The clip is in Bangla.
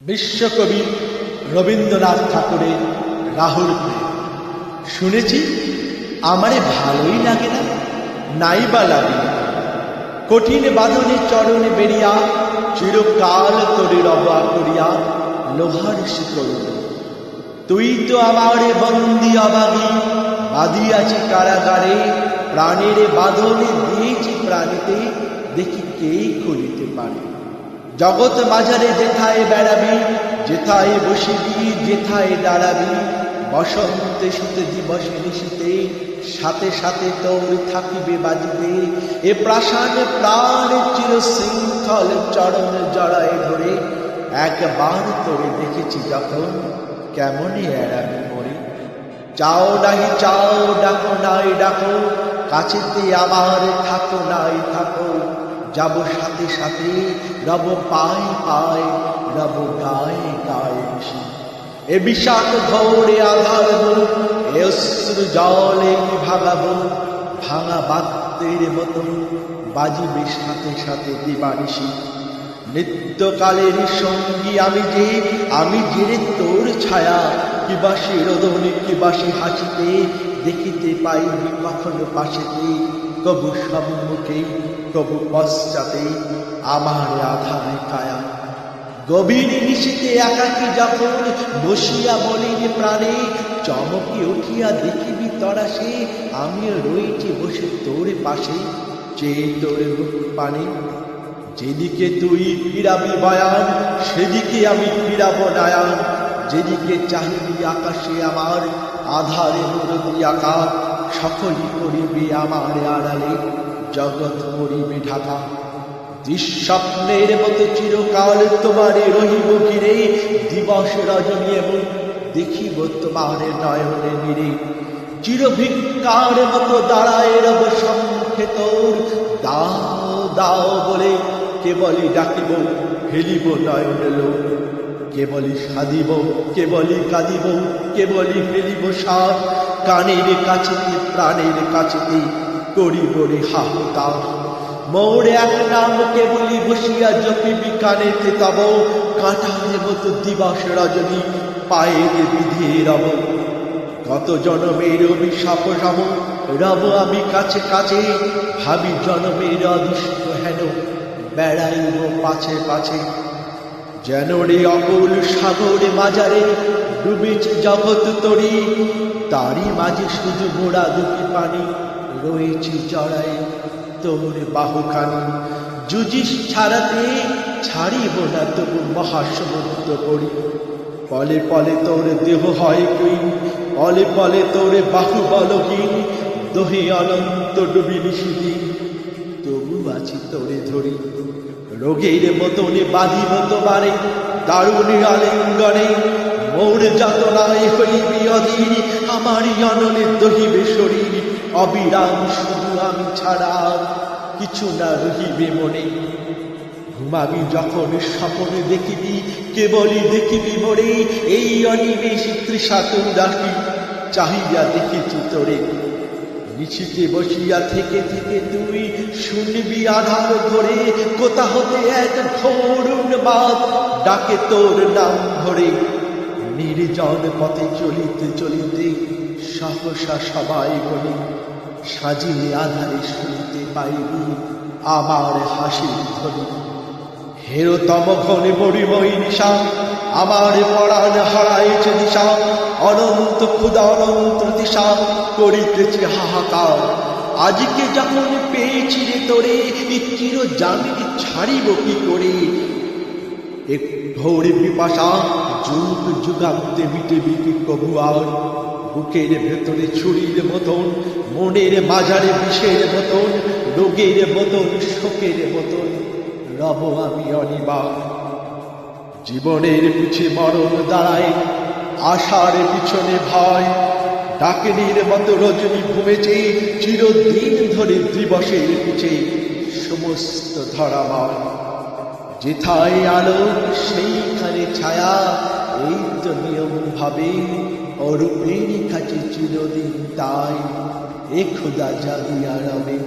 বিশ্বকবি রবীন্দ্রনাথ ঠাকুরের রাহুর প্রেম। শুনেছি আমারে ভালোই লাগে না, নাইবা লাগে না। কঠিন বাঁধনে চরণে বেরিয়া চিরকাল তোরে রবা করিয়া লোহার শিকল। তুই তো আমারে বন্দি অবাগি বাঁধিয়াছি কারাগারে, প্রাণের বাঁধনে দিয়েছি প্রাণীতে, দেখি কে খুলিতে পারে। জগৎ বাজারে যেথায় বেড়াবি, যেথায় বসিবি, যেথায় দাঁড়াবি, বসন্তে শীতে দিবসে নিশীতে সাথে সাথে তোর থাকিবে বাজিতে। এ প্রাসাদ প্রাণ চির শৃঙ্খল চরণ জড়ায় ধরে, একবার তোরে দেখেছি যখন কেমনে এড়াবি মরে। চাও নাহি চাও, ডাকো নাই ডাকো, কাছেতে আমার থাকো নাই থাকো, যাব সাথে সাথে, রব পায় পায়, রব গায়ে গায়ে বেশি। এ বিষাদ ঘোরে আধার বুক, এ অশ্রু জলে ভাগাবো, ভাঙা বাদ্যের মতো বাজিবে সাথে সাথে দিবানিশি। নিত্যকালের সঙ্গী আমি যে রে তোর ছায়া, কিবাসে রোদনে কিবাসে হাসিতে, দেখিতে পাইবি কখনো পাশেতে, কবু সম্মুখে কবু পশ্চাতে আমার আধারে কায়া। গভীর নিশীতে একাকী যখন বসিয়া বলির প্রাণে, চমকে উঠিয়া দেখিবি তরাসে, আমিও রয়েছি বসে তোর পাশে, চেয়ে তোর মুখ পানে। যেদিকে তুই ফিরাবি বয়ান, সেদিকে আমি ফিরাব নয়ন। যেদিকে চাহিবি আকাশে আমার, আধারে মুরব্বী আঁকা, সকলই করিবে আমার আড়ালে, জগৎ করিবে ঢাকা। দুঃস্বপ্নের মতো চিরকাল তোমারে রহিব ঘিরে, দিবস রজনী এবং দেখিব তোমার নয়নে নিরে। চিরভিক্ষার মতো দাঁড়ায় রব সম্মুখে তোর, দাও দাও বলে কেবলই ডাকিব, ফেলিব নয়ন লোক। কেবলই সাধিব, কেবলই কাঁদিব, কেবলই ফেলিব সার, কানের কাছেতে প্রাণের কাছেতে করিব রে হাহুতার। মোর এক নাম কেবলই বসিয়া জপিবি কানেতে তব, কাঁটার মতো দিবস রজনী পায়ের বিধিয়ে রব। কত জনমের অভিশাপ সম রব আমি কাছে কাছে, ভাবি জনমের অদৃষ্ট হেন বেড়াইব পাছে পাছে। যেন রে অকুল সাগরে মাজারে ডুবেছে জগৎ তরি, তারই মাঝে শুধু মোড়া দুটি পানি রয়েছে জড়াই তোর বাহুখানি। যুজিস ছাড়াতে ছাড়িব না তবু মহাসমুদ্র পড়ি, পলে পলে তোর দেহ হয় কই, পলে পলে তোর বাহু বলহীন, দোহে অনন্ত ডুবি নিশিদিন, তবু আছি তোরে ধরি। রোগের মতনে বাঁধিব তোমারে দারুণ আলিঙ্গনে, মোর যাতনায় হইবি অধীর, আমারই অনলে দহিবে শরীর। অবিরাম শুধু আমি ছাড়া কিছু না রহিবে মনে। ঘুমাবি যখন স্বপ্নে দেখিবি, কেবলই দেখিবি মোরে, এই অনিমেষ তৃষাতুর রাখি চাহিয়া দেখেছি তোরে। নিশীতে বসিয়া থেকে থেকে তুই শুনবি আধার ধরে, কোথা হতে এক ঘোর বাদ ডাকে তোর নাম ধরে। নির্জন পথে চলিতে চলিতে সহসা সবাই বলি, সাজিয়ে আধারে শুনতে পাইবি আমার হাসির ধ্বনি। হেরতম ঘনে মরিময়ী নিশা, আমার পরাণ হারাইছে দিশা, অনন্ত ক্ষুধা অনন্ত তৃষা করিতেছে হাহাকার। আজকে যখন পেয়েছি রে তোরে, চির জামিন ছাড়িব কি করে। এক ঘোর পিপাসা যুগ যুগান্তে মিটেবি কি কবু আর। বুকের ভেতরে ছুরির মতন, মনের মাঝারে বিষের মতন, রোগের মতন শোকের মতন রব আমি অনিবার। জীবনের পিছে মরণ দাঁড়ায়, আশার পিছনে ভয়, ডাকিনীর মতো রজনী ঘুমেছে চিরদিন ধরে দিবসের পিছে সমস্ত ধরাময়। যেথায় আলো সেইখানে ছায়া, এই তো নিয়ম ভাবে অরূপের কাছে চিরদিন তাই, এ খোদা জাগিয়া রবে।